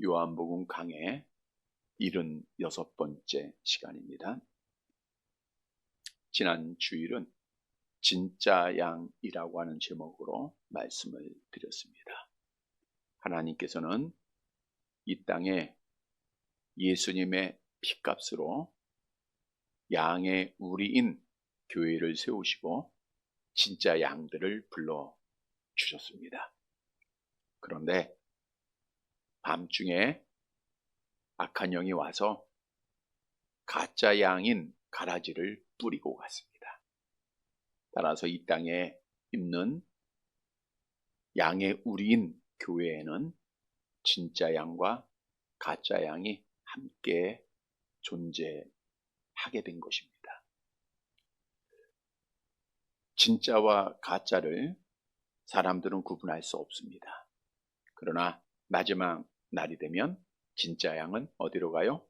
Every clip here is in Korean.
요한복음 강해 76번째 시간입니다. 지난 주일은 진짜 양이라고 하는 제목으로 말씀을 드렸습니다. 하나님께서는 이 땅에 예수님의 피값으로 양의 우리인 교회를 세우시고 진짜 양들을 불러주셨습니다. 그런데 밤중에 악한 영이 와서 가짜 양인 가라지를 뿌리고 갔습니다. 따라서 이 땅에 있는 양의 우리인 교회에는 진짜 양과 가짜 양이 함께 존재하게 된 것입니다. 진짜와 가짜를 사람들은 구분할 수 없습니다. 그러나 마지막 날이 되면 진짜 양은 어디로 가요?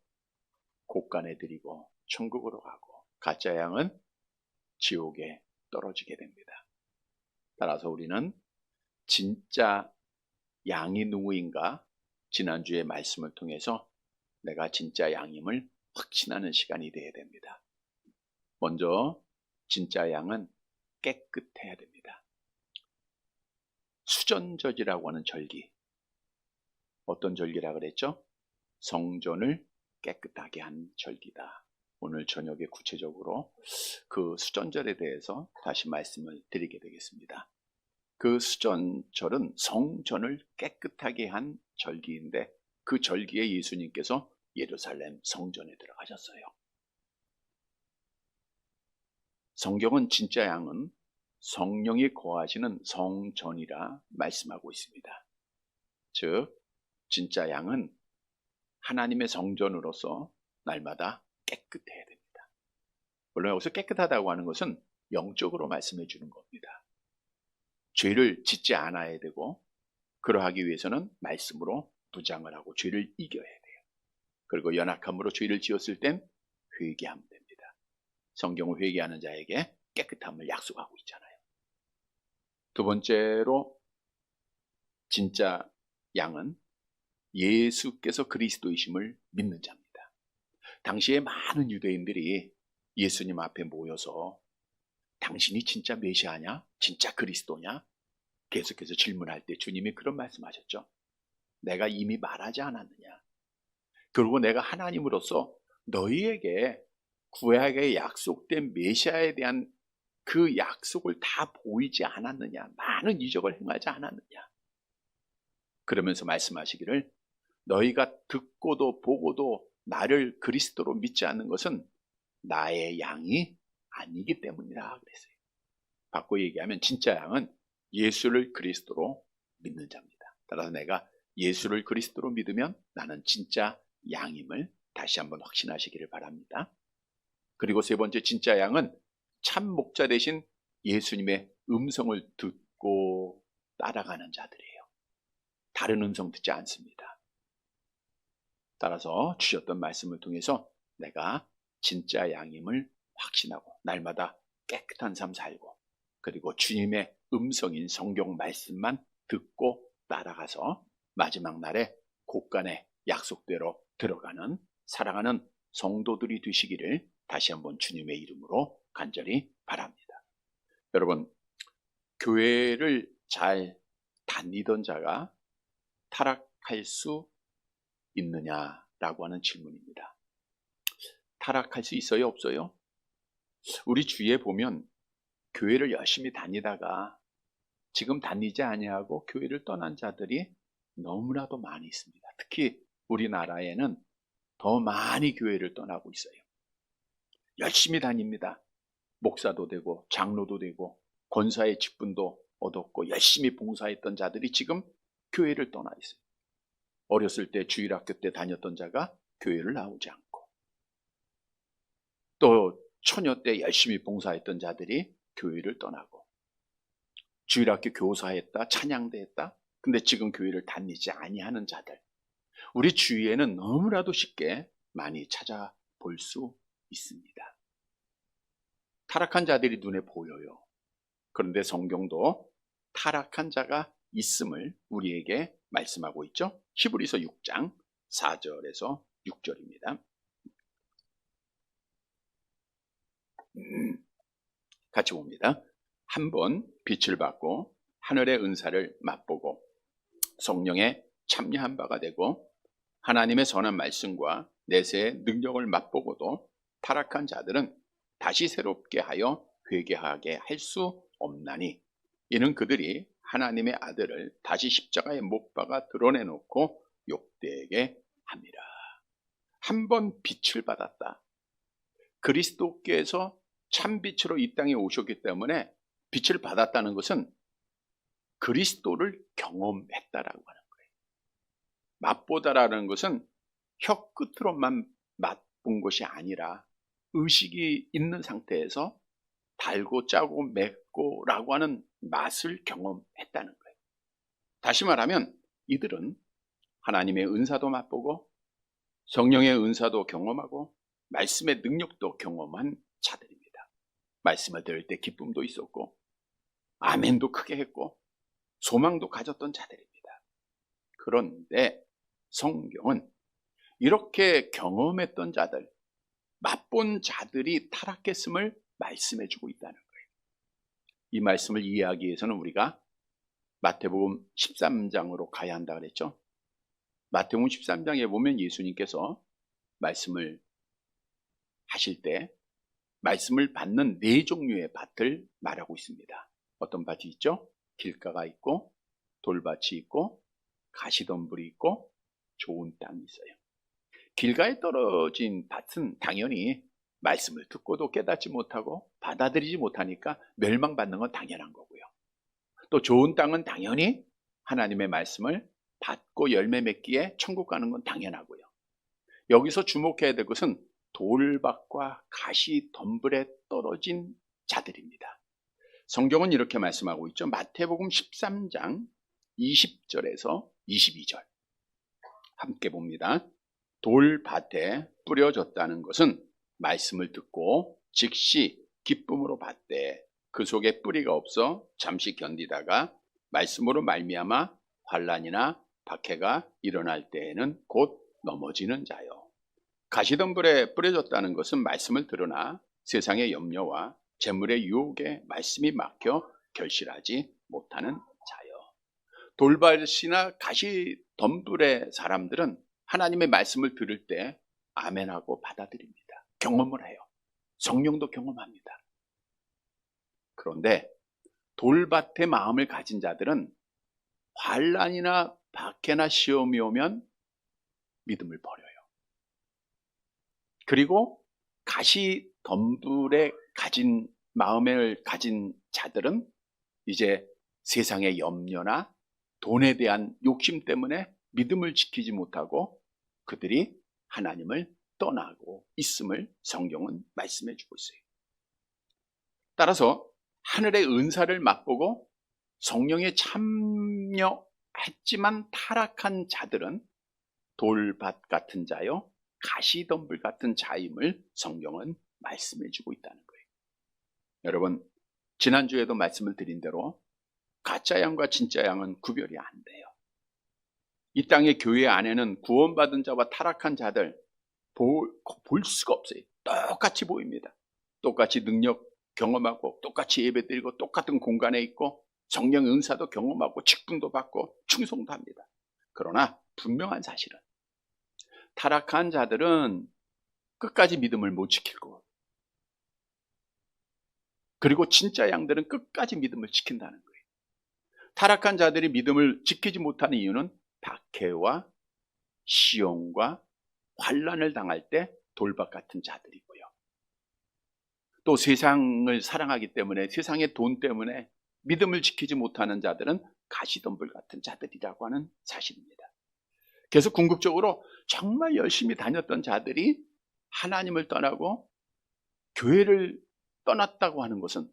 곳간에 들이고 천국으로 가고 가짜 양은 지옥에 떨어지게 됩니다. 따라서 우리는 진짜 양이 누구인가 지난주의 말씀을 통해서 내가 진짜 양임을 확신하는 시간이 되어야 됩니다. 먼저 진짜 양은 깨끗해야 됩니다. 수전절이라고 하는 절기, 어떤 절기라 그랬죠? 성전을 깨끗하게 한 절기다. 오늘 저녁에 구체적으로 그 수전절에 대해서 다시 말씀을 드리게 되겠습니다. 그 수전절은 성전을 깨끗하게 한 절기인데 그 절기에 예수님께서 예루살렘 성전에 들어가셨어요. 성경은 진짜 양은 성령이 거하시는 성전이라 말씀하고 있습니다. 즉 진짜 양은 하나님의 성전으로서 날마다 깨끗해야 됩니다. 물론 여기서 깨끗하다고 하는 것은 영적으로 말씀해 주는 겁니다. 죄를 짓지 않아야 되고 그러하기 위해서는 말씀으로 부장을 하고 죄를 이겨야 돼요. 그리고 연약함으로 죄를 지었을 땐 회개하면 됩니다. 성경은 회개하는 자에게 깨끗함을 약속하고 있잖아요. 두 번째로 진짜 양은 예수께서 그리스도이심을 믿는 자입니다. 당시에 많은 유대인들이 예수님 앞에 모여서 당신이 진짜 메시아냐? 진짜 그리스도냐? 계속해서 질문할 때 주님이 그런 말씀하셨죠. 내가 이미 말하지 않았느냐? 그리고 내가 하나님으로서 너희에게 구약에 약속된 메시아에 대한 그 약속을 다 보이지 않았느냐? 많은 이적을 행하지 않았느냐? 그러면서 말씀하시기를 너희가 듣고도 보고도 나를 그리스도로 믿지 않는 것은 나의 양이 아니기 때문이라 그랬어요. 바꿔 얘기하면 진짜 양은 예수를 그리스도로 믿는 자입니다. 따라서 내가 예수를 그리스도로 믿으면 나는 진짜 양임을 다시 한번 확신하시기를 바랍니다. 그리고 세 번째 진짜 양은 참 목자 대신 예수님의 음성을 듣고 따라가는 자들이에요. 다른 음성 듣지 않습니다. 따라서 주셨던 말씀을 통해서 내가 진짜 양임을 확신하고 날마다 깨끗한 삶 살고 그리고 주님의 음성인 성경 말씀만 듣고 따라가서 마지막 날에 곳간에 약속대로 들어가는 사랑하는 성도들이 되시기를 다시 한번 주님의 이름으로 간절히 바랍니다. 여러분, 교회를 잘 다니던 자가 타락할 수 있느냐라고 하는 질문입니다. 타락할 수 있어요? 없어요? 우리 주위에 보면 교회를 열심히 다니다가 지금 다니지 아니하고 교회를 떠난 자들이 너무나도 많이 있습니다. 특히 우리나라에는 더 많이 교회를 떠나고 있어요. 열심히 다닙니다. 목사도 되고 장로도 되고 권사의 직분도 얻었고 열심히 봉사했던 자들이 지금 교회를 떠나 있어요. 어렸을 때 주일학교 때 다녔던 자가 교회를 나오지 않고 또 처녀 때 열심히 봉사했던 자들이 교회를 떠나고 주일학교 교사했다, 찬양대 했다. 근데 지금 교회를 다니지 아니하는 자들 우리 주위에는 너무나도 쉽게 많이 찾아볼 수 있습니다. 타락한 자들이 눈에 보여요. 그런데 성경도 타락한 자가 있음을 우리에게 말씀하고 있죠. 히브리서 6장 4절에서 6절입니다. 같이 봅니다. 한번 빛을 받고 하늘의 은사를 맛보고 성령에 참여한 바가 되고 하나님의 선한 말씀과 내세의 능력을 맛보고도 타락한 자들은 다시 새롭게 하여 회개하게 할 수 없나니 이는 그들이 하나님의 아들을 다시 십자가에 못 박아 드러내놓고 욕되게 합니다. 한번 빛을 받았다. 그리스도께서 참빛으로 이 땅에 오셨기 때문에 빛을 받았다는 것은 그리스도를 경험했다라고 하는 거예요. 맛보다라는 것은 혀 끝으로만 맛본 것이 아니라 의식이 있는 상태에서 달고 짜고 맵고 라고 하는 맛을 경험했다는 거예요. 다시 말하면 이들은 하나님의 은사도 맛보고 성령의 은사도 경험하고 말씀의 능력도 경험한 자들입니다. 말씀을 들을 때 기쁨도 있었고 아멘도 크게 했고 소망도 가졌던 자들입니다. 그런데 성경은 이렇게 경험했던 자들, 맛본 자들이 타락했음을 말씀해주고 있다는 거예요. 이 말씀을 이해하기 위해서는 우리가 마태복음 13장으로 가야 한다 그랬죠. 마태복음 13장에 보면 예수님께서 말씀을 하실 때 말씀을 받는 네 종류의 밭을 말하고 있습니다. 어떤 밭이 있죠? 길가가 있고 돌밭이 있고 가시덤불이 있고 좋은 땅이 있어요. 길가에 떨어진 밭은 당연히 말씀을 듣고도 깨닫지 못하고 받아들이지 못하니까 멸망받는 건 당연한 거고요. 또 좋은 땅은 당연히 하나님의 말씀을 받고 열매 맺기에 천국 가는 건 당연하고요. 여기서 주목해야 될 것은 돌밭과 가시덤불에 떨어진 자들입니다. 성경은 이렇게 말씀하고 있죠. 마태복음 13장 20절에서 22절 함께 봅니다. 돌밭에 뿌려졌다는 것은 말씀을 듣고 즉시 기쁨으로 받되 그 속에 뿌리가 없어 잠시 견디다가 말씀으로 말미암아 환난이나 박해가 일어날 때에는 곧 넘어지는 자요. 가시덤불에 뿌려졌다는 것은 말씀을 들으나 세상의 염려와 재물의 유혹에 말씀이 막혀 결실하지 못하는 자요. 돌밭이나 가시덤불의 사람들은 하나님의 말씀을 들을 때 아멘하고 받아들입니다. 경험을 해요. 성령도 경험합니다. 그런데 돌밭의 마음을 가진 자들은 환난이나 박해나 시험이 오면 믿음을 버려요. 그리고 가시덤불에 가진 마음을 가진 자들은 이제 세상의 염려나 돈에 대한 욕심 때문에 믿음을 지키지 못하고 그들이 하나님을 떠나고 있음을 성경은 말씀해 주고 있어요. 따라서 하늘의 은사를 맛보고 성령에 참여했지만 타락한 자들은 돌밭 같은 자요 가시덤불 같은 자임을 성경은 말씀해 주고 있다는 거예요. 여러분, 지난주에도 말씀을 드린 대로 가짜 양과 진짜 양은 구별이 안 돼요. 이 땅의 교회 안에는 구원받은 자와 타락한 자들 볼 수가 없어요. 똑같이 보입니다. 똑같이 능력 경험하고 똑같이 예배드리고 똑같은 공간에 있고 성령 은사도 경험하고 직분도 받고 충성도 합니다. 그러나 분명한 사실은 타락한 자들은 끝까지 믿음을 못 지킬 거고 그리고 진짜 양들은 끝까지 믿음을 지킨다는 거예요. 타락한 자들이 믿음을 지키지 못하는 이유는 박해와 시험과 환난을 당할 때 돌밭 같은 자들이고요. 또 세상을 사랑하기 때문에 세상의 돈 때문에 믿음을 지키지 못하는 자들은 가시덤불 같은 자들이라고 하는 사실입니다. 그래서 궁극적으로 정말 열심히 다녔던 자들이 하나님을 떠나고 교회를 떠났다고 하는 것은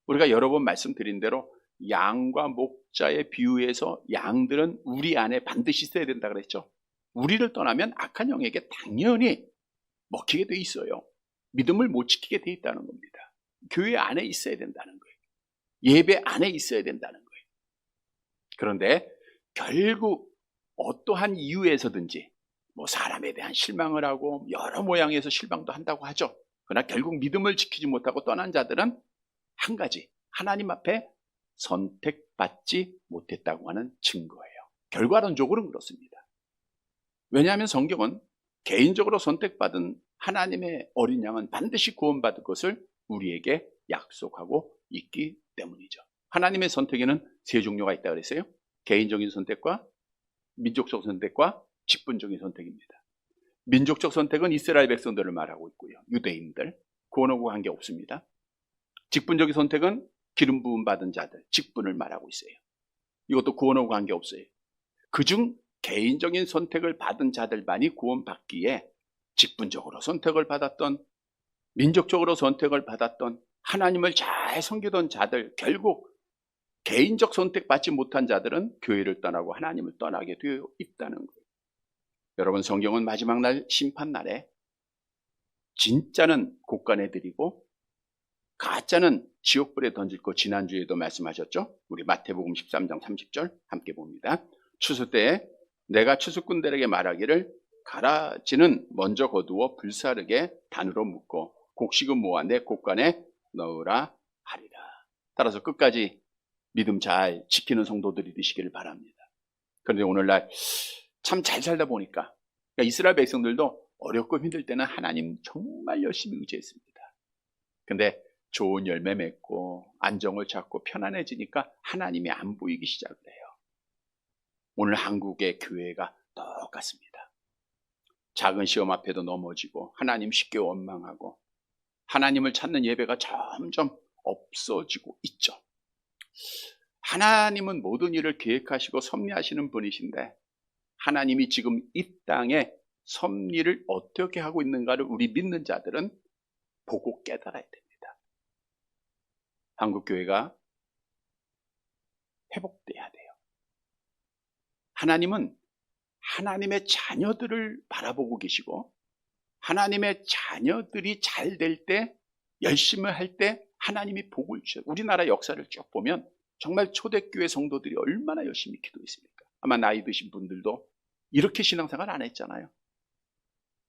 우리가 여러 번 말씀드린 대로 양과 목자의 비유에서 양들은 우리 안에 반드시 있어야 된다 그랬죠. 우리를 떠나면 악한 영에게 당연히 먹히게 돼 있어요. 믿음을 못 지키게 돼 있다는 겁니다. 교회 안에 있어야 된다는 거예요. 예배 안에 있어야 된다는 거예요. 그런데 결국 어떠한 이유에서든지 뭐 사람에 대한 실망을 하고 여러 모양에서 실망도 한다고 하죠. 그러나 결국 믿음을 지키지 못하고 떠난 자들은 한 가지, 하나님 앞에 선택받지 못했다고 하는 증거예요. 결과론적으로는 그렇습니다. 왜냐하면 성경은 개인적으로 선택받은 하나님의 어린 양은 반드시 구원받을 것을 우리에게 약속하고 있기 때문이죠. 하나님의 선택에는 세 종류가 있다고 그랬어요. 개인적인 선택과 민족적 선택과 직분적인 선택입니다. 민족적 선택은 이스라엘 백성들을 말하고 있고요. 유대인들, 구원하고 관계없습니다. 직분적인 선택은 기름 부음 받은 자들, 직분을 말하고 있어요. 이것도 구원하고 관계없어요. 그중 개인적인 선택을 받은 자들만이 구원받기에 직분적으로 선택을 받았던, 민족적으로 선택을 받았던, 하나님을 잘 섬기던 자들, 결국 개인적 선택받지 못한 자들은 교회를 떠나고 하나님을 떠나게 되어 있다는 거예요. 여러분, 성경은 마지막 날 심판날에 진짜는 곳간에 들이고 가짜는 지옥불에 던질 거 지난주에도 말씀하셨죠? 우리 마태복음 13장 30절 함께 봅니다. 추수 때에 내가 추수꾼들에게 말하기를 가라지는 먼저 거두어 불사르게 단으로 묶고 곡식은 모아 내 곳간에 넣으라 하리라. 따라서 끝까지 믿음 잘 지키는 성도들이 되시기를 바랍니다. 그런데 오늘날 참 잘 살다 보니까 이스라엘 백성들도 어렵고 힘들 때는 하나님 정말 열심히 의지했습니다. 근데 좋은 열매 맺고 안정을 찾고 편안해지니까 하나님이 안 보이기 시작을 해요. 오늘 한국의 교회가 똑같습니다. 작은 시험 앞에도 넘어지고 하나님 쉽게 원망하고 하나님을 찾는 예배가 점점 없어지고 있죠. 하나님은 모든 일을 계획하시고 섭리하시는 분이신데 하나님이 지금 이 땅에 섭리를 어떻게 하고 있는가를 우리 믿는 자들은 보고 깨달아야 됩니다. 한국교회가 회복돼야 돼요. 하나님은 하나님의 자녀들을 바라보고 계시고 하나님의 자녀들이 잘 될 때, 열심히 할 때 하나님이 복을 주셔요. 우리나라 역사를 쭉 보면 정말 초대교회 성도들이 얼마나 열심히 기도했습니까? 아마 나이 드신 분들도 이렇게 신앙생활 안 했잖아요.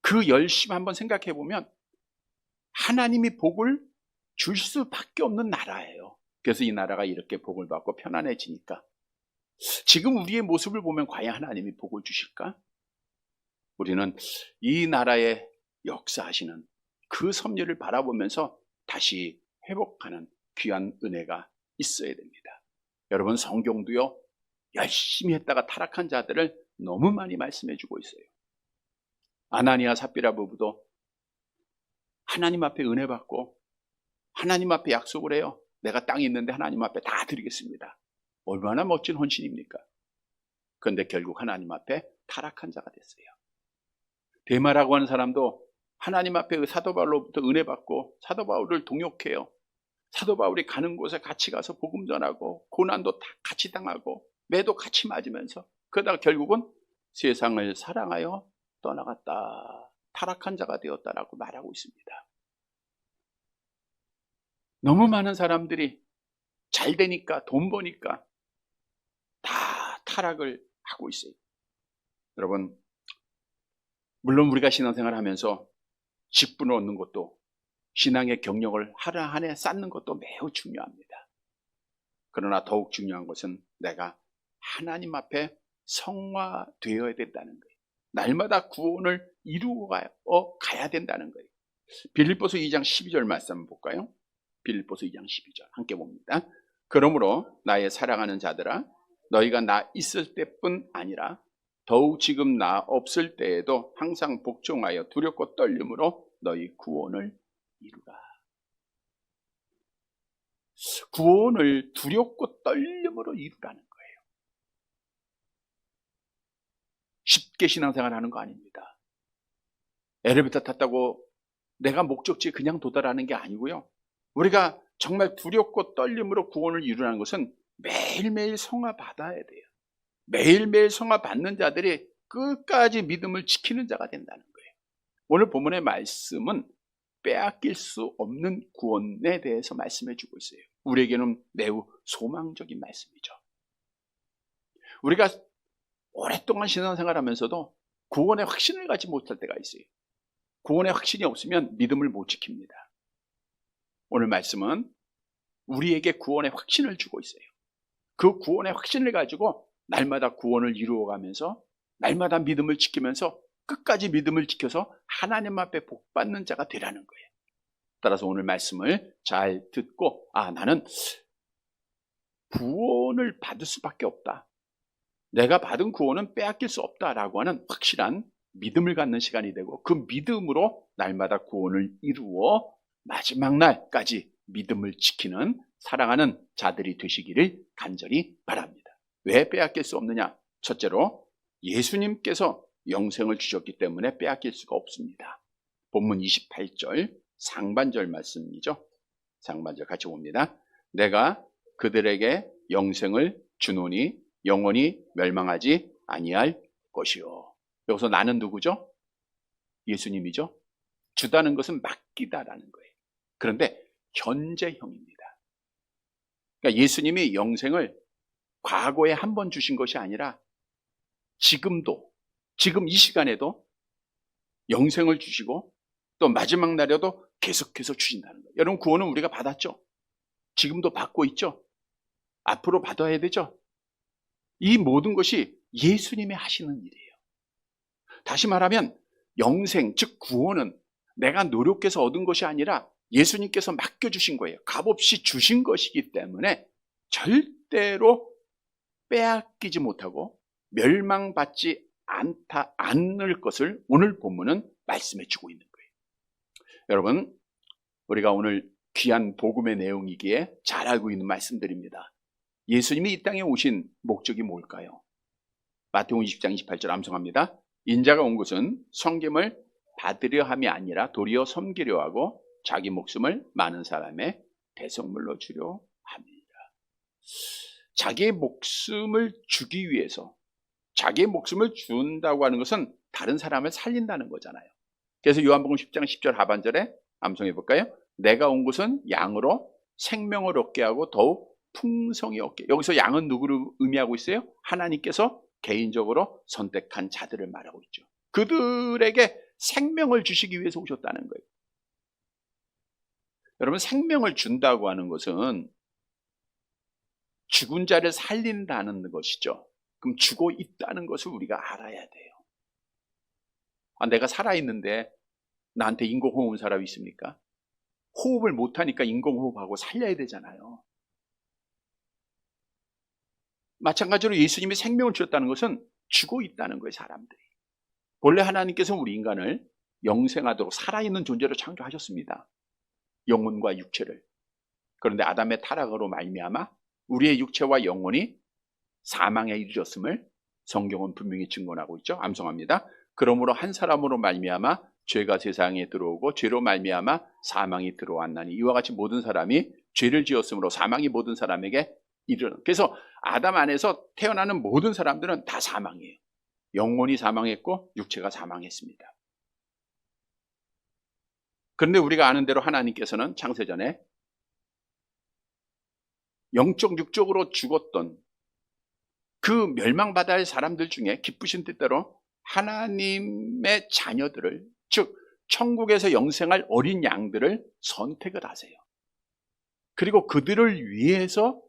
그 열심 한번 생각해 보면 하나님이 복을 줄 수밖에 없는 나라예요. 그래서 이 나라가 이렇게 복을 받고 편안해지니까 지금 우리의 모습을 보면 과연 하나님이 복을 주실까? 우리는 이 나라의 역사하시는 그 섭리를 바라보면서 다시 회복하는 귀한 은혜가 있어야 됩니다. 여러분, 성경도요 열심히 했다가 타락한 자들을 너무 많이 말씀해 주고 있어요. 아나니아 삽비라 부부도 하나님 앞에 은혜 받고 하나님 앞에 약속을 해요. 내가 땅이 있는데 하나님 앞에 다 드리겠습니다. 얼마나 멋진 헌신입니까? 그런데 결국 하나님 앞에 타락한 자가 됐어요. 데마라고 하는 사람도 하나님 앞에 사도 바울로부터 은혜 받고 사도 바울을 동역해요. 사도 바울이 가는 곳에 같이 가서 복음 전하고 고난도 다 같이 당하고 매도 같이 맞으면서 그러다가 결국은 세상을 사랑하여 떠나갔다. 타락한 자가 되었다라고 말하고 있습니다. 너무 많은 사람들이 잘 되니까 돈 버니까 다 타락을 하고 있어요. 여러분, 물론 우리가 신앙생활을 하면서 직분을 얻는 것도 신앙의 경력을 하루 한 해 쌓는 것도 매우 중요합니다. 그러나 더욱 중요한 것은 내가 하나님 앞에 성화되어야 된다는 거예요. 날마다 구원을 이루어 가야 된다는 거예요. 빌립보서 2장 12절 말씀 한번 볼까요? 빌립보서 2장 12절 함께 봅니다. 그러므로 나의 사랑하는 자들아, 너희가 나 있을 때뿐 아니라 더욱 지금 나 없을 때에도 항상 복종하여 두렵고 떨림으로 너희 구원을 이루라. 구원을 두렵고 떨림으로 이루라는 거예요. 쉽게 신앙생활하는 거 아닙니다. 엘리베이터 탔다고 내가 목적지에 그냥 도달하는 게 아니고요. 우리가 정말 두렵고 떨림으로 구원을 이루라는 것은 매일매일 성화 받아야 돼요. 매일매일 성화 받는 자들이 끝까지 믿음을 지키는 자가 된다는 거예요. 오늘 본문의 말씀은 빼앗길 수 없는 구원에 대해서 말씀해 주고 있어요. 우리에게는 매우 소망적인 말씀이죠. 우리가 오랫동안 신앙생활하면서도 구원의 확신을 가지 못할 때가 있어요. 구원의 확신이 없으면 믿음을 못 지킵니다. 오늘 말씀은 우리에게 구원의 확신을 주고 있어요. 그 구원의 확신을 가지고 날마다 구원을 이루어가면서 날마다 믿음을 지키면서 끝까지 믿음을 지켜서 하나님 앞에 복받는 자가 되라는 거예요. 따라서 오늘 말씀을 잘 듣고 나는 구원을 받을 수밖에 없다. 내가 받은 구원은 빼앗길 수 없다라고 하는 확실한 믿음을 갖는 시간이 되고 그 믿음으로 날마다 구원을 이루어 마지막 날까지 믿음을 지키는 사랑하는 자들이 되시기를 간절히 바랍니다. 왜 빼앗길 수 없느냐? 첫째로 예수님께서 영생을 주셨기 때문에 빼앗길 수가 없습니다. 본문 28절 상반절 말씀이죠. 상반절 같이 봅니다. 내가 그들에게 영생을 주노니 영원히 멸망하지 아니할 것이요. 여기서 나는 누구죠? 예수님이죠. 주다는 것은 맡기다라는 거예요. 그런데 현재형입니다. 그러니까 예수님이 영생을 과거에 한 번 주신 것이 아니라 지금도, 지금 이 시간에도 영생을 주시고 또 마지막 날에도 계속해서 주신다는 거예요. 여러분, 구원은 우리가 받았죠? 지금도 받고 있죠? 앞으로 받아야 되죠? 이 모든 것이 예수님이 하시는 일이에요. 다시 말하면 영생, 즉 구원은 내가 노력해서 얻은 것이 아니라 예수님께서 맡겨주신 거예요. 값없이 주신 것이기 때문에 절대로 빼앗기지 못하고 멸망받지 않을 것을 오늘 본문은 말씀해 주고 있는 거예요. 여러분, 우리가 오늘 귀한 복음의 내용이기에 잘 알고 있는 말씀들입니다. 예수님이 이 땅에 오신 목적이 뭘까요? 마태복음 20장 28절 암송합니다. 인자가 온 것은 섬김을 받으려 함이 아니라 도리어 섬기려 하고 자기 목숨을 많은 사람의 대성물로 주려 합니다. 자기의 목숨을 주기 위해서, 자기의 목숨을 준다고 하는 것은 다른 사람을 살린다는 거잖아요. 그래서 요한복음 10장 10절 하반절에 암송해 볼까요? 내가 온 것은 양으로 생명을 얻게 하고 더욱 풍성히 얻게. 여기서 양은 누구를 의미하고 있어요? 하나님께서 개인적으로 선택한 자들을 말하고 있죠. 그들에게 생명을 주시기 위해서 오셨다는 거예요. 여러분, 생명을 준다고 하는 것은 죽은 자를 살린다는 것이죠. 그럼 죽어 있다는 것을 우리가 알아야 돼요. 내가 살아있는데 나한테 인공호흡 사람이 있습니까? 호흡을 못하니까 인공호흡하고 살려야 되잖아요. 마찬가지로 예수님이 생명을 주셨다는 것은 죽어 있다는 거예요, 사람들이. 본래 하나님께서 우리 인간을 영생하도록 살아있는 존재로 창조하셨습니다. 영혼과 육체를. 그런데 아담의 타락으로 말미암아 우리의 육체와 영혼이 사망에 이르렀음을 성경은 분명히 증언하고 있죠. 암송합니다. 그러므로 한 사람으로 말미암아 죄가 세상에 들어오고 죄로 말미암아 사망이 들어왔나니 이와 같이 모든 사람이 죄를 지었으므로 사망이 모든 사람에게 이르는. 그래서 아담 안에서 태어나는 모든 사람들은 다 사망이에요. 영혼이 사망했고 육체가 사망했습니다. 그런데 우리가 아는 대로 하나님께서는 창세전에 영적 육적으로 죽었던 그 멸망받아야 할 사람들 중에 기쁘신 뜻대로 하나님의 자녀들을, 즉 천국에서 영생할 어린 양들을 선택을 하세요. 그리고 그들을 위해서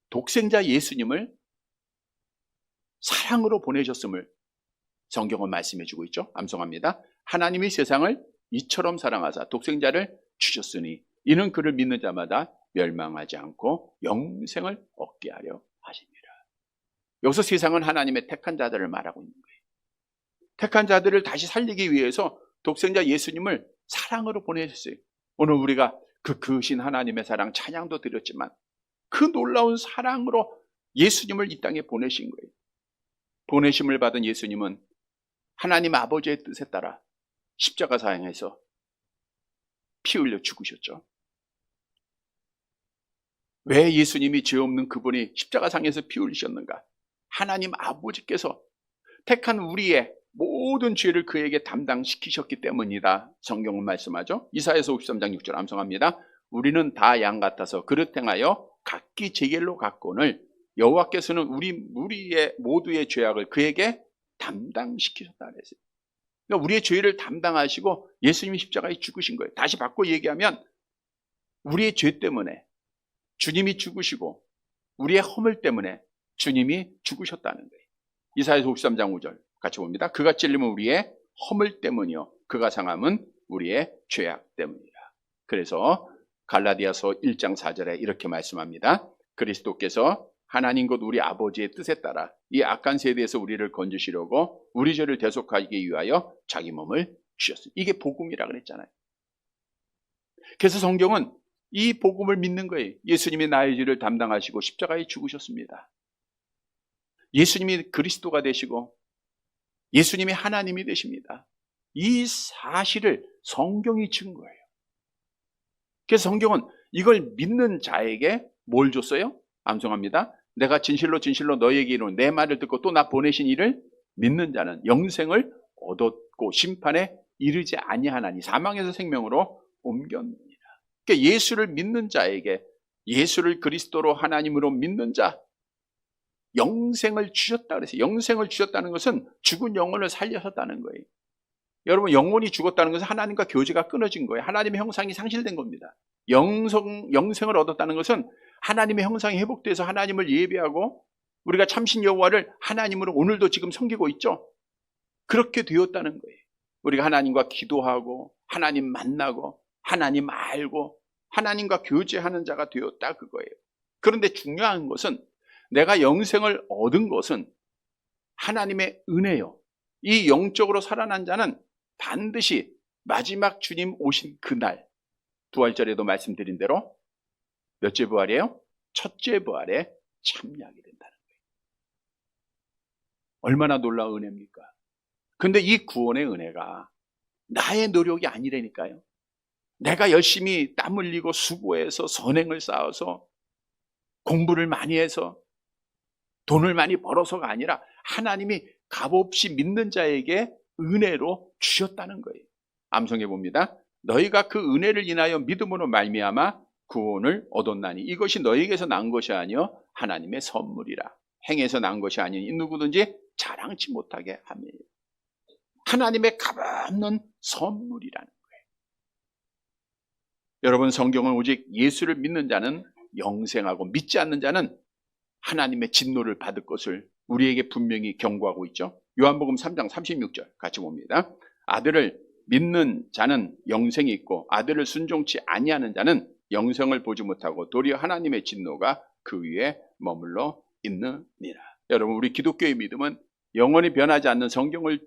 독생자 예수님을 사랑으로 보내셨음을 성경은 말씀해 주고 있죠. 암송합니다. 하나님이 세상을 이처럼 사랑하사 독생자를 주셨으니 이는 그를 믿는 자마다 멸망하지 않고 영생을 얻게 하려 하십니다. 여기서 세상은 하나님의 택한 자들을 말하고 있는 거예요. 택한 자들을 다시 살리기 위해서 독생자 예수님을 사랑으로 보내셨어요. 오늘 우리가 그 크신 하나님의 사랑 찬양도 드렸지만 그 놀라운 사랑으로 예수님을 이 땅에 보내신 거예요. 보내심을 받은 예수님은 하나님 아버지의 뜻에 따라 십자가 사형에서 피 흘려 죽으셨죠. 왜 예수님이 죄 없는 그분이 십자가상에서 피 흘리셨는가? 하나님 아버지께서 택한 우리의 모든 죄를 그에게 담당시키셨기 때문이다. 성경은 말씀하죠. 이사야서 53장 6절 암송합니다. 우리는 다 양 같아서 그릇 행하여 각기 제 길로 갔거늘 여호와께서는 우리의 모두의 죄악을 그에게 담당시키셨다 그랬어요. 그러니까 우리의 죄를 담당하시고 예수님이 십자가에 죽으신 거예요. 다시 바꿔 얘기하면 우리의 죄 때문에 주님이 죽으시고 우리의 허물 때문에 주님이 죽으셨다는 거예요. 이사야서 53장 5절 같이 봅니다. 그가 찔림은 우리의 허물 때문이요 그가 상함은 우리의 죄악 때문이라. 그래서 갈라디아서 1장 4절에 이렇게 말씀합니다. 그리스도께서 하나님 곧 우리 아버지의 뜻에 따라 이 악한 세대에서 우리를 건지시려고 우리 죄를 대속하기 위하여 자기 몸을 주셨어요. 이게 복음이라 그랬잖아요. 그래서 성경은 이 복음을 믿는 거예요. 예수님이 나의 죄를 담당하시고 십자가에 죽으셨습니다. 예수님이 그리스도가 되시고 예수님이 하나님이 되십니다. 이 사실을 성경이 증거해요. 그래서 성경은 이걸 믿는 자에게 뭘 줬어요? 암송합니다. 내가 진실로 진실로 너희에게 이르노니 내 말을 듣고 또 나 보내신 이를 믿는 자는 영생을 얻었고 심판에 이르지 아니하나니 사망에서 생명으로 옮겼느니라. 그러니까 예수를 믿는 자에게 예수를 그리스도로 하나님으로 믿는 자 영생을 주셨다 그랬어요. 영생을 주셨다는 것은 죽은 영혼을 살려셨다는 거예요. 여러분 영혼이 죽었다는 것은 하나님과 교제가 끊어진 거예요. 하나님의 형상이 상실된 겁니다. 영생을 얻었다는 것은 하나님의 형상이 회복돼서 하나님을 예배하고 우리가 참신 여호와를 하나님으로 오늘도 지금 섬기고 있죠. 그렇게 되었다는 거예요. 우리가 하나님과 기도하고 하나님 만나고 하나님 알고 하나님과 교제하는 자가 되었다 그거예요. 그런데 중요한 것은 내가 영생을 얻은 것은 하나님의 은혜요. 이 영적으로 살아난 자는 반드시 마지막 주님 오신 그날 부활절에도 말씀드린 대로 몇째 부활이에요? 첫째 부활에 참여하게 된다는 거예요. 얼마나 놀라운 은혜입니까? 근데 이 구원의 은혜가 나의 노력이 아니라니까요. 내가 열심히 땀 흘리고 수고해서 선행을 쌓아서 공부를 많이 해서 돈을 많이 벌어서가 아니라 하나님이 값없이 믿는 자에게 은혜로 주셨다는 거예요. 암송해 봅니다. 너희가 그 은혜를 인하여 믿음으로 말미암아 구원을 얻었나니 이것이 너희에게서 난 것이 아니요 하나님의 선물이라. 행해서 난 것이 아니니 누구든지 자랑치 못하게 함이에요. 하나님의 값없는 선물이라는 거예요. 여러분 성경은 오직 예수를 믿는 자는 영생하고 믿지 않는 자는 하나님의 진노를 받을 것을 우리에게 분명히 경고하고 있죠. 요한복음 3장 36절 같이 봅니다. 아들을 믿는 자는 영생이 있고 아들을 순종치 아니하는 자는 영생을 보지 못하고 도리어 하나님의 진노가 그 위에 머물러 있느니라. 여러분 우리 기독교의 믿음은 영원히 변하지 않는 성경을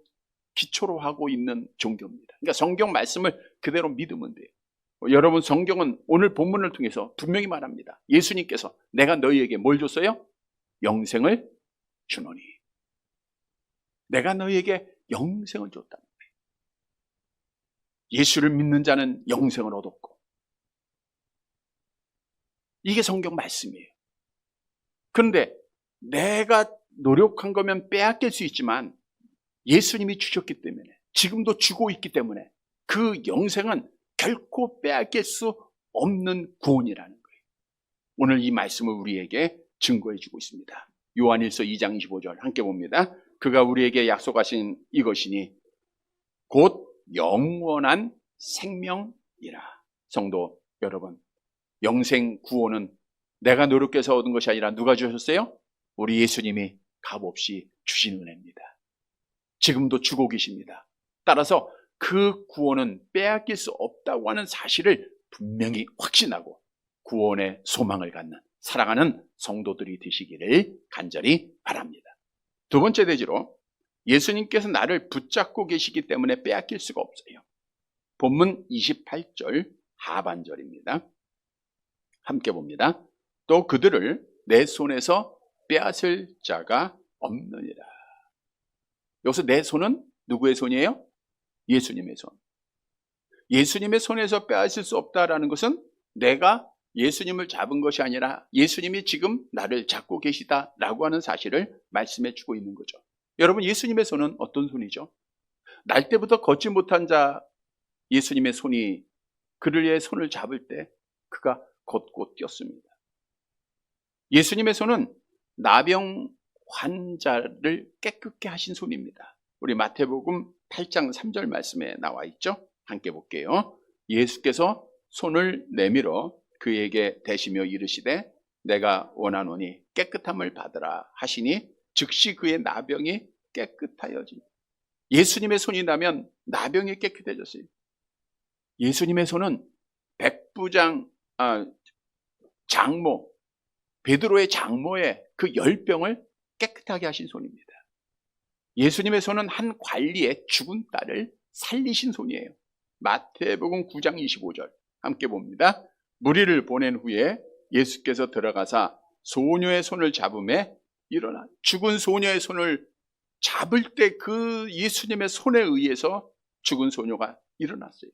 기초로 하고 있는 종교입니다. 그러니까 성경 말씀을 그대로 믿으면 돼요. 여러분 성경은 오늘 본문을 통해서 분명히 말합니다. 예수님께서 내가 너희에게 뭘 줬어요? 영생을 주노니. 내가 너희에게 영생을 줬다는 거예요. 예수를 믿는 자는 영생을 얻었고 이게 성경 말씀이에요. 그런데 내가 노력한 거면 빼앗길 수 있지만 예수님이 주셨기 때문에 지금도 주고 있기 때문에 그 영생은 결코 빼앗길 수 없는 구원이라는 거예요. 오늘 이 말씀을 우리에게 증거해 주고 있습니다. 요한일서 2장 25절 함께 봅니다. 그가 우리에게 약속하신 이것이니 곧 영원한 생명이라. 성도 여러분, 영생 구원은 내가 노력해서 얻은 것이 아니라 누가 주셨어요? 우리 예수님이 값없이 주신 은혜입니다. 지금도 주고 계십니다. 따라서 그 구원은 빼앗길 수 없다고 하는 사실을 분명히 확신하고 구원의 소망을 갖는 사랑하는 성도들이 되시기를 간절히 바랍니다. 두 번째 대지로 예수님께서 나를 붙잡고 계시기 때문에 빼앗길 수가 없어요. 본문 28절 하반절입니다. 함께 봅니다. 또 그들을 내 손에서 빼앗을 자가 없느니라. 여기서 내 손은 누구의 손이에요? 예수님의 손. 예수님의 손에서 빼앗을 수 없다라는 것은 내가 예수님을 잡은 것이 아니라 예수님이 지금 나를 잡고 계시다라고 하는 사실을 말씀해 주고 있는 거죠. 여러분 예수님의 손은 어떤 손이죠? 날 때부터 걷지 못한 자 예수님의 손이 그의 손을 잡을 때 그가 걷고 뛰었습니다. 예수님의 손은 나병 환자를 깨끗게 하신 손입니다. 우리 마태복음 8장 3절 말씀에 나와 있죠. 함께 볼게요. 예수께서 손을 내밀어 그에게 대시며 이르시되 내가 원하노니 깨끗함을 받으라 하시니 즉시 그의 나병이 깨끗하여지니. 예수님의 손이 나면 나병이 깨끗해졌어요. 예수님의 손은 백부장 장모 베드로의 장모의 그 열병을 깨끗하게 하신 손입니다. 예수님의 손은 한 관리의 죽은 딸을 살리신 손이에요. 마태복음 9장 25절 함께 봅니다. 무리를 보낸 후에 예수께서 들어가사 소녀의 손을 잡음에 일어나. 죽은 소녀의 손을 잡을 때 그 예수님의 손에 의해서 죽은 소녀가 일어났어요.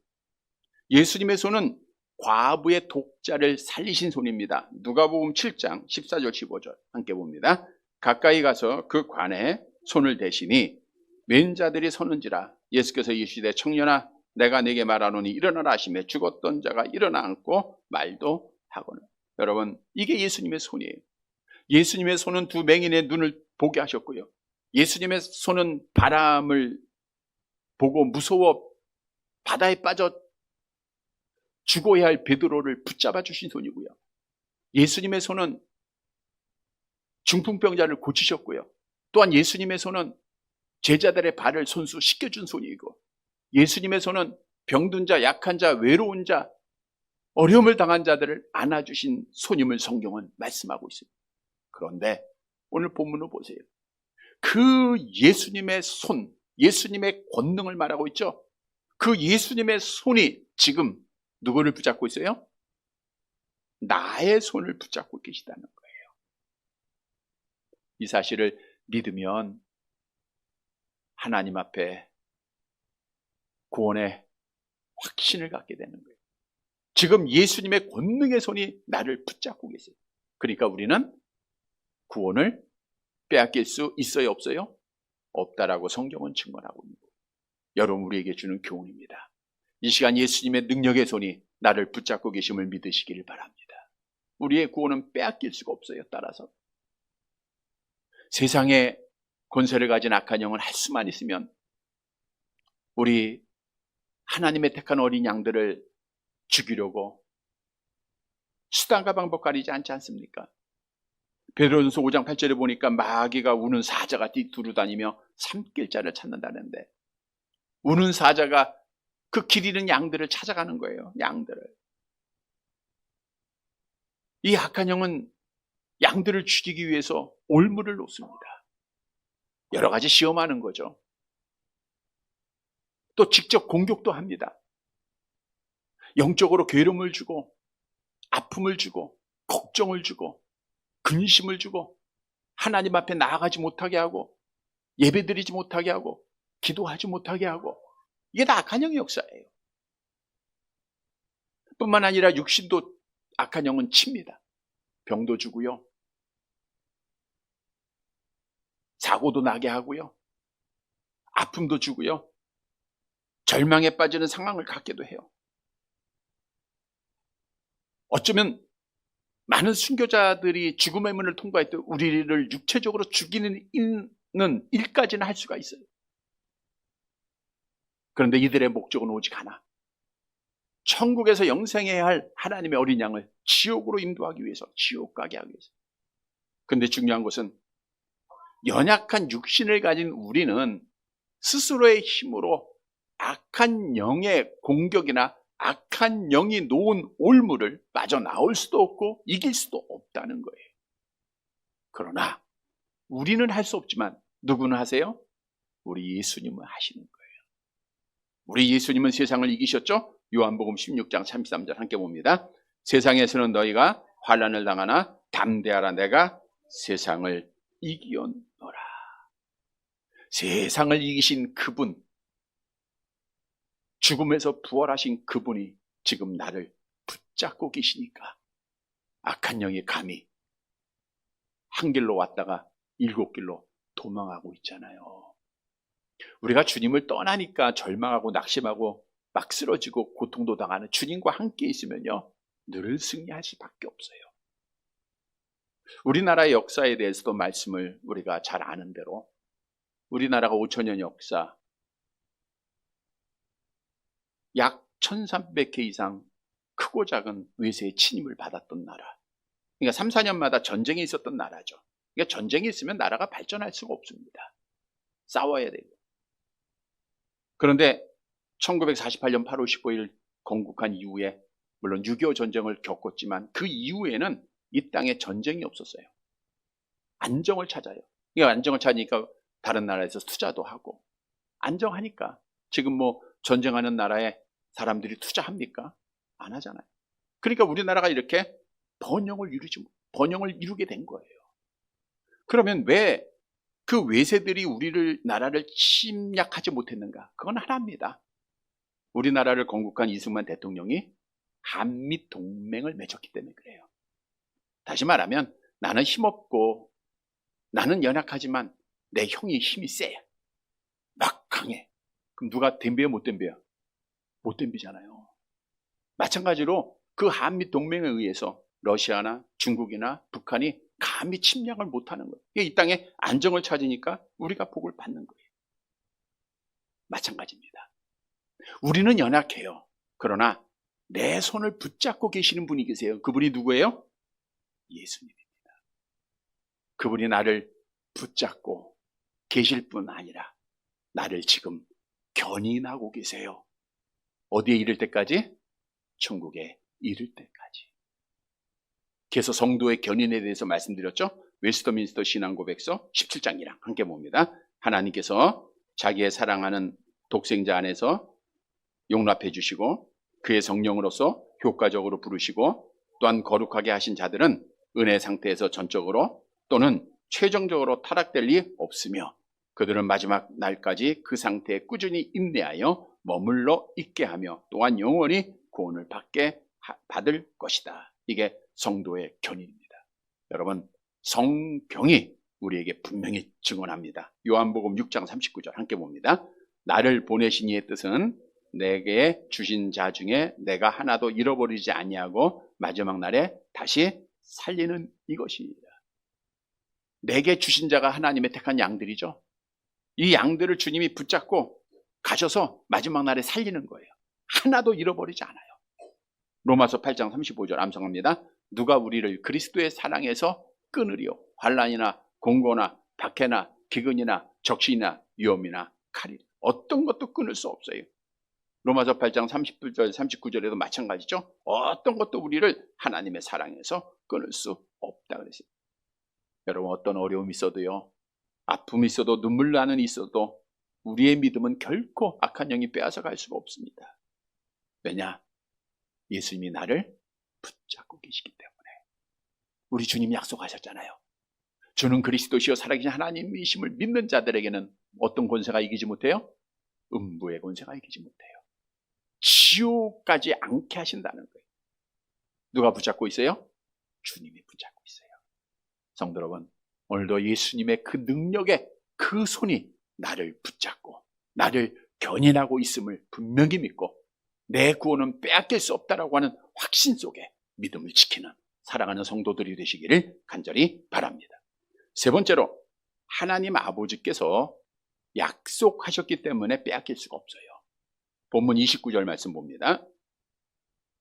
예수님의 손은 과부의 독자를 살리신 손입니다. 누가복음 7장 14절 15절 함께 봅니다. 가까이 가서 그 관에 손을 대시니 왼 자들이 서는지라. 예수께서 이르시되 청년아 내가 네게 말하노니 일어나라 하시며 죽었던 자가 일어나 앉고 말도 하거늘. 여러분, 이게 예수님의 손이에요. 예수님의 손은 두 맹인의 눈을 보게 하셨고요. 예수님의 손은 바람을 보고 무서워 바다에 빠져 죽어야 할 베드로를 붙잡아 주신 손이고요. 예수님의 손은 중풍병자를 고치셨고요. 또한 예수님의 손은 제자들의 발을 손수 씻겨준 손이고, 예수님의 손은 병든 자, 약한 자, 외로운 자, 어려움을 당한 자들을 안아주신 손임을 성경은 말씀하고 있습니다. 그런데 오늘 본문을 보세요. 그 예수님의 손, 예수님의 권능을 말하고 있죠. 그 예수님의 손이 지금 누구를 붙잡고 있어요? 나의 손을 붙잡고 계시다는 거예요. 이 사실을 믿으면 하나님 앞에 구원의 확신을 갖게 되는 거예요. 지금 예수님의 권능의 손이 나를 붙잡고 계세요. 그러니까 우리는 구원을 빼앗길 수 있어요, 없어요? 없다라고 성경은 증언하고 있는 거예요. 여러분, 우리에게 주는 교훈입니다. 이 시간 예수님의 능력의 손이 나를 붙잡고 계심을 믿으시기를 바랍니다. 우리의 구원은 빼앗길 수가 없어요. 따라서 세상에 권세를 가진 악한 영은 할 수만 있으면 우리 하나님의 택한 어린 양들을 죽이려고 수단과 방법 가리지 않지 않습니까? 베드로전서 5장 8절에 보니까 마귀가 우는 사자가 뒤두루다니며 삼킬자를 찾는다는데, 우는 사자가 그 길 잃은 양들을 찾아가는 거예요. 양들을. 이 악한 영은 양들을 죽이기 위해서 올무를 놓습니다. 여러 가지 시험하는 거죠. 또 직접 공격도 합니다. 영적으로 괴로움을 주고 아픔을 주고 걱정을 주고 근심을 주고 하나님 앞에 나아가지 못하게 하고 예배드리지 못하게 하고 기도하지 못하게 하고, 이게 다 악한 영의 역사예요. 뿐만 아니라 육신도 악한 영은 칩니다. 병도 주고요, 사고도 나게 하고요, 아픔도 주고요, 절망에 빠지는 상황을 갖게도 해요. 어쩌면 많은 순교자들이 죽음의 문을 통과할 때 우리를 육체적으로 죽이는 일까지는 할 수가 있어요. 그런데 이들의 목적은 오직 하나, 천국에서 영생해야 할 하나님의 어린 양을 지옥으로 인도하기 위해서, 지옥 가게 하기 위해서. 그런데 중요한 것은 연약한 육신을 가진 우리는 스스로의 힘으로 악한 영의 공격이나 악한 영이 놓은 올무를 빠져나올 수도 없고 이길 수도 없다는 거예요. 그러나 우리는 할 수 없지만 누구는 하세요? 우리 예수님은 하시는 거예요. 우리 예수님은 세상을 이기셨죠? 요한복음 16장 33절 함께 봅니다. 세상에서는 너희가 환난을 당하나 담대하라, 내가 세상을 이기었노라. 세상을 이기신 그분, 죽음에서 부활하신 그분이 지금 나를 붙잡고 계시니까 악한 영이 감히 한 길로 왔다가 7길로 도망하고 있잖아요. 우리가 주님을 떠나니까 절망하고 낙심하고 막 쓰러지고 고통도 당하는, 주님과 함께 있으면요 늘 승리할 수밖에 없어요. 우리나라의 역사에 대해서도 말씀을 우리가 잘 아는 대로 우리나라가 5천년 역사 약 1300회 이상 크고 작은 외세의 침입을 받았던 나라. 그러니까 3, 4년마다 전쟁이 있었던 나라죠. 그러니까 전쟁이 있으면 나라가 발전할 수가 없습니다. 싸워야 되고. 그런데 1948년 8월 15일 건국한 이후에 물론 6.25 전쟁을 겪었지만 그 이후에는 이 땅에 전쟁이 없었어요. 안정을 찾아요. 그러니까 안정을 찾으니까 다른 나라에서 투자도 하고 안정하니까 지금 뭐 전쟁하는 나라에 사람들이 투자합니까? 안 하잖아요. 그러니까 우리나라가 이렇게 번영을 이루게 된 거예요. 그러면 왜 그 외세들이 우리를 나라를 침략하지 못했는가? 그건 하나입니다. 우리나라를 건국한 이승만 대통령이 한미 동맹을 맺었기 때문에 그래요. 다시 말하면 나는 힘없고 나는 연약하지만 내 형이 힘이 세. 막 강해. 그럼 누가 덤벼요? 못 덤벼요? 못 덤비잖아요. 마찬가지로 그 한미 동맹에 의해서 러시아나 중국이나 북한이 감히 침략을 못하는 거예요. 이 땅에 안정을 찾으니까 우리가 복을 받는 거예요. 마찬가지입니다. 우리는 연약해요. 그러나 내 손을 붙잡고 계시는 분이 계세요. 그분이 누구예요? 예수님입니다. 그분이 나를 붙잡고 계실 뿐 아니라 나를 지금 견인하고 계세요. 어디에 이를 때까지? 천국에 이를 때까지. 그래서 성도의 견인에 대해서 말씀드렸죠. 웨스터민스터 신앙고백서 17장 1장 함께 봅니다. 하나님께서 자기의 사랑하는 독생자 안에서 용납해 주시고 그의 성령으로서 효과적으로 부르시고 또한 거룩하게 하신 자들은 은혜 상태에서 전적으로 또는 최종적으로 타락될 리 없으며 그들은 마지막 날까지 그 상태에 꾸준히 인내하여 머물러 있게 하며 또한 영원히 구원을 받을 것이다. 이게 성도의 견인입니다. 여러분, 성경이 우리에게 분명히 증언합니다. 요한복음 6장 39절 함께 봅니다. 나를 보내신 이의 뜻은 내게 주신 자 중에 내가 하나도 잃어버리지 아니하고 마지막 날에 다시 살리는 이것이니라. 내게 주신 자가 하나님의 택한 양들이죠. 이 양들을 주님이 붙잡고 가셔서 마지막 날에 살리는 거예요. 하나도 잃어버리지 않아요. 로마서 8장 35절 암송합니다. 누가 우리를 그리스도의 사랑에서 끊으리요? 환난이나 공고나 박해나 기근이나 적신이나 위험이나 칼이나 어떤 것도 끊을 수 없어요. 로마서 8장 30절 39절에도 마찬가지죠. 어떤 것도 우리를 하나님의 사랑에서 끊을 수 없다 그랬어요. 여러분, 어떤 어려움이 있어도요, 아픔이 있어도 눈물 나는 있어도 우리의 믿음은 결코 악한 영이 빼앗아 갈 수가 없습니다. 왜냐? 예수님이 나를 붙잡고 계시기 때문에. 우리 주님이 약속하셨잖아요. 주는 그리스도시요 살아계신 하나님이심을 믿는 자들에게는 어떤 권세가 이기지 못해요? 음부의 권세가 이기지 못해요. 지옥까지 않게 하신다는 거예요. 누가 붙잡고 있어요? 주님이 붙잡고 있어요. 성도 여러분, 오늘도 예수님의 그 능력에 그 손이 나를 붙잡고 나를 견인하고 있음을 분명히 믿고 내 구원은 빼앗길 수 없다라고 하는 확신 속에 믿음을 지키는 사랑하는 성도들이 되시기를 간절히 바랍니다. 세 번째로, 하나님 아버지께서 약속하셨기 때문에 빼앗길 수가 없어요. 본문 29절 말씀 봅니다.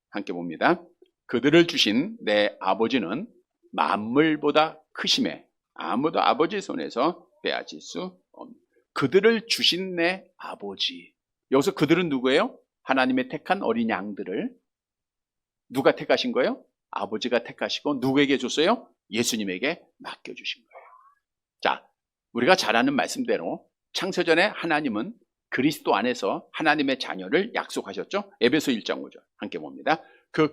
함께 봅니다. 그들을 주신 내 아버지는 만물보다 크심에 아무도 아버지 손에서 빼앗을 수 없습니다. 그들을 주신 내 아버지. 여기서 그들은 누구예요? 하나님의 택한 어린 양들을 누가 택하신 거예요? 아버지가 택하시고 누구에게 줬어요? 예수님에게 맡겨주신 거예요. 자, 우리가 잘 아는 말씀대로 창세전에 하나님은 그리스도 안에서 하나님의 자녀를 약속하셨죠. 에베소 1장 5절 함께 봅니다. 그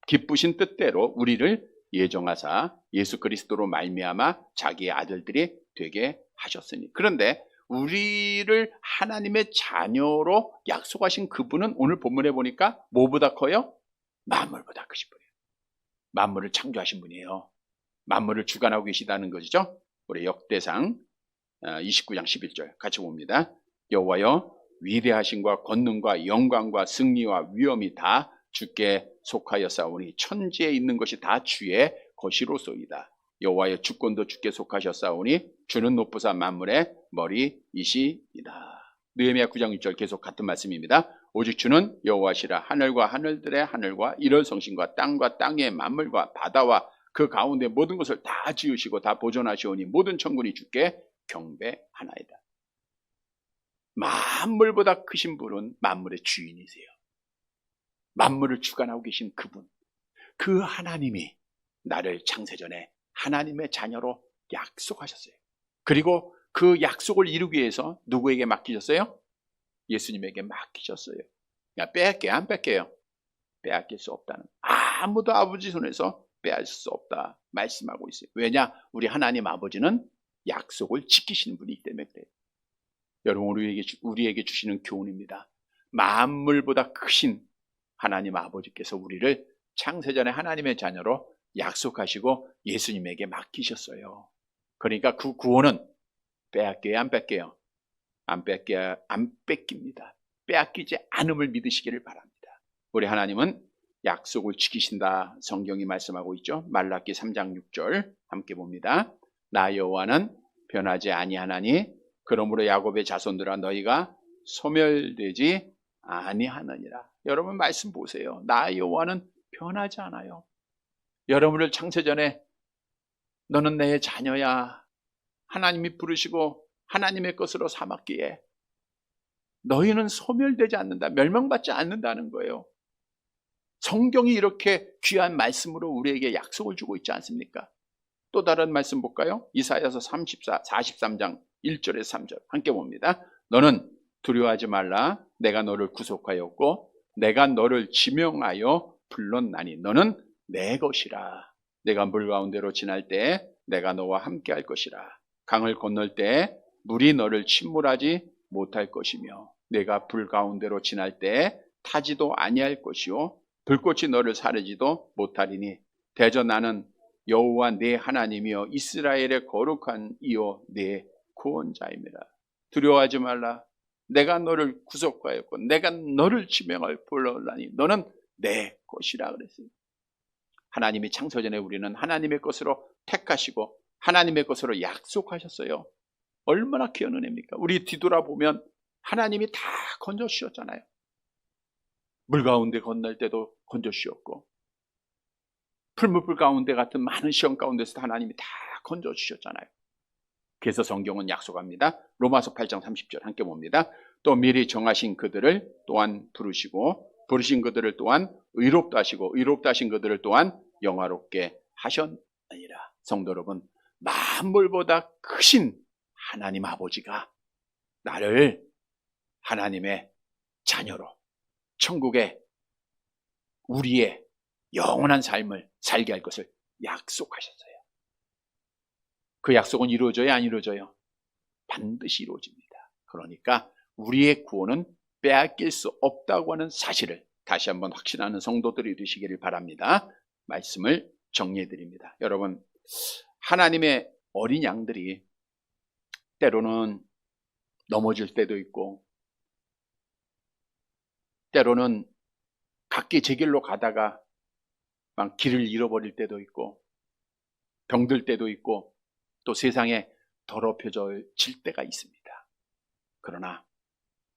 기쁘신 뜻대로 우리를 예정하사 예수 그리스도로 말미암아 자기의 아들들이 되게 하셨으니. 그런데 우리를 하나님의 자녀로 약속하신 그분은 오늘 본문에 보니까 뭐보다 커요? 만물보다 크신 분이에요. 만물을 창조하신 분이에요. 만물을 주관하고 계시다는 것이죠. 우리 역대상 29장 11절 같이 봅니다. 여호와여, 위대하심과 권능과 영광과 승리와 위엄이 다 주께 속하였사오니 천지에 있는 것이 다 주의 것이로소이다. 여호와의 주권도 주께 속하셨사오니 주는 높으사 만물의 머리이시이다. 느헤미야 9장 6절 계속 같은 말씀입니다. 오직 주는 여호와시라. 하늘과 하늘들의 하늘과 이런 성신과 땅과 땅의 만물과 바다와 그 가운데 모든 것을 다 지으시고 다 보존하시오니 모든 천군이 주께 경배하나이다. 만물보다 크신 분은 만물의 주인이세요. 만물을 주관하고 계신 그분, 그 하나님이 나를 창세전에 하나님의 자녀로 약속하셨어요. 그리고 그 약속을 이루기 위해서 누구에게 맡기셨어요? 예수님에게 맡기셨어요. 야, 뺄게 안 뺄게요? 빼앗길 수 없다는, 아무도 아버지 손에서 빼앗을 수 없다 말씀하고 있어요. 왜냐? 우리 하나님 아버지는 약속을 지키시는 분이기 때문에 그래요. 여러분, 우리에게 주시는 교훈입니다. 만물보다 크신 하나님 아버지께서 우리를 창세전에 하나님의 자녀로 약속하시고 예수님에게 맡기셨어요. 그러니까 그 구원은 빼앗겨요, 안 뺏겨요? 안 뺏깁니다. 빼앗기지 않음을 믿으시기를 바랍니다. 우리 하나님은 약속을 지키신다 성경이 말씀하고 있죠. 말라기 3장 6절 함께 봅니다. 나 여호와는 변하지 아니하나니 그러므로 야곱의 자손들아 너희가 소멸되지 아니하느니라. 여러분 말씀 보세요. 나 여호와는 변하지 않아요. 여러분을 창세전에 너는 내 자녀야 하나님이 부르시고 하나님의 것으로 삼았기에 너희는 소멸되지 않는다, 멸망받지 않는다는 거예요. 성경이 이렇게 귀한 말씀으로 우리에게 약속을 주고 있지 않습니까? 또 다른 말씀 볼까요? 이사야서 43장 1절에서 3절 함께 봅니다. 너는 두려워하지 말라. 내가 너를 구속하였고 내가 너를 지명하여 불렀나니 너는 내 것이라. 내가 물 가운데로 지날 때 내가 너와 함께 할 것이라. 강을 건널 때 물이 너를 침몰하지 못할 것이며 내가 불 가운데로 지날 때 타지도 아니할 것이요 불꽃이 너를 사르지도 못하리니 대저 나는 여호와 네 하나님이여 이스라엘의 거룩한 이요 네 구원자입니다. 두려워하지 말라. 내가 너를 구속하였고 내가 너를 지명할 불러오라니 너는 내 것이라 그랬어요. 하나님이 창세전에 우리는 하나님의 것으로 택하시고 하나님의 것으로 약속하셨어요. 얼마나 귀한 은혜입니까? 우리 뒤돌아보면 하나님이 다 건져주셨잖아요. 물 가운데 건널 때도 건져주셨고 풀무불 가운데 같은 많은 시험 가운데서도 하나님이 다 건져주셨잖아요. 그래서 성경은 약속합니다. 로마서 8장 30절 함께 봅니다. 또 미리 정하신 그들을 또한 부르시고 부르신 그들을 또한 의롭다 하시고 의롭다 하신 그들을 또한 영화롭게 하셨느니라. 성도 여러분, 만물보다 크신 하나님 아버지가 나를 하나님의 자녀로 천국의 우리의 영원한 삶을 살게 할 것을 약속하셨어요. 그 약속은 이루어져야 안 이루어져요? 반드시 이루어집니다. 그러니까 우리의 구원은 빼앗길 수 없다고 하는 사실을 다시 한번 확신하는 성도들이 되시기를 바랍니다. 말씀을 정리해 드립니다. 여러분, 하나님의 어린 양들이 때로는 넘어질 때도 있고 때로는 각기 제 길로 가다가 막 길을 잃어버릴 때도 있고 병들 때도 있고 또 세상에 더럽혀질 때가 있습니다. 그러나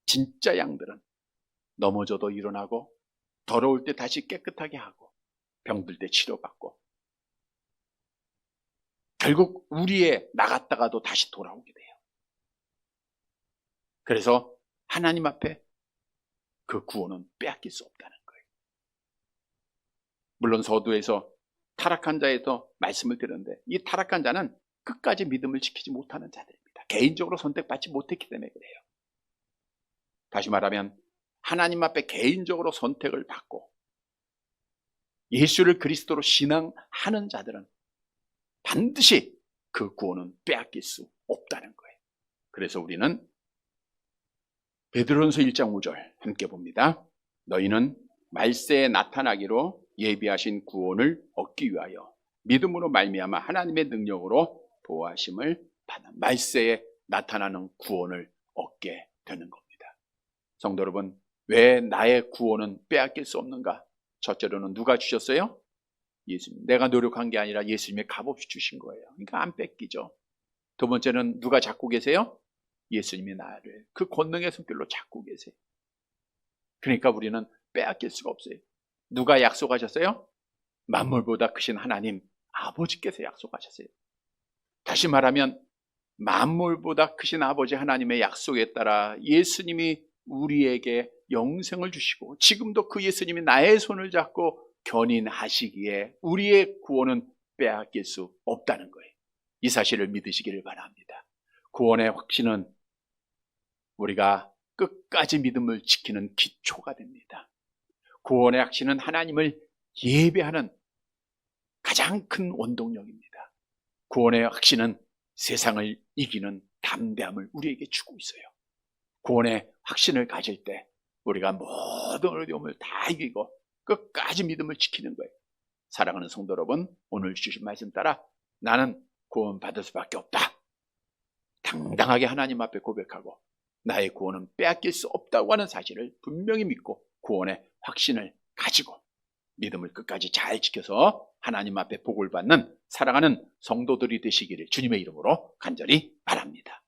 진짜 양들은 넘어져도 일어나고 더러울 때 다시 깨끗하게 하고 병들 때 치료받고 결국 우리에 나갔다가도 다시 돌아오게 돼요. 그래서 하나님 앞에 그 구원은 빼앗길 수 없다는 거예요. 물론 서두에서 타락한 자에서 말씀을 드렸는데 이 타락한 자는 끝까지 믿음을 지키지 못하는 자들입니다. 개인적으로 선택받지 못했기 때문에 그래요. 다시 말하면 하나님 앞에 개인적으로 선택을 받고 예수를 그리스도로 신앙하는 자들은 반드시 그 구원은 빼앗길 수 없다는 거예요. 그래서 우리는 베드로전서 1장 5절 함께 봅니다. 너희는 말세에 나타나기로 예비하신 구원을 얻기 위하여 믿음으로 말미암아 하나님의 능력으로 보호하심을 받는 말세에 나타나는 구원을 얻게 되는 겁니다. 성도 여러분, 왜 나의 구원은 빼앗길 수 없는가? 첫째로는 누가 주셨어요? 예수님, 내가 노력한 게 아니라 예수님의 값없이 주신 거예요. 그러니까 안 뺏기죠. 두 번째는 누가 잡고 계세요? 예수님이 나를 그 권능의 손길로 잡고 계세요. 그러니까 우리는 빼앗길 수가 없어요. 누가 약속하셨어요? 만물보다 크신 하나님 아버지께서 약속하셨어요. 다시 말하면 만물보다 크신 아버지 하나님의 약속에 따라 예수님이 우리에게 영생을 주시고 지금도 그 예수님이 나의 손을 잡고 견인하시기에 우리의 구원은 빼앗길 수 없다는 거예요. 이 사실을 믿으시기를 바랍니다. 구원의 확신은 우리가 끝까지 믿음을 지키는 기초가 됩니다. 구원의 확신은 하나님을 예배하는 가장 큰 원동력입니다. 구원의 확신은 세상을 이기는 담대함을 우리에게 주고 있어요. 구원의 확신을 가질 때 우리가 모든 어려움을 다 이기고 끝까지 믿음을 지키는 거예요. 사랑하는 성도 여러분, 오늘 주신 말씀 따라 나는 구원받을 수밖에 없다. 당당하게 하나님 앞에 고백하고 나의 구원은 빼앗길 수 없다고 하는 사실을 분명히 믿고 구원의 확신을 가지고 믿음을 끝까지 잘 지켜서 하나님 앞에 복을 받는 사랑하는 성도들이 되시기를 주님의 이름으로 간절히 바랍니다.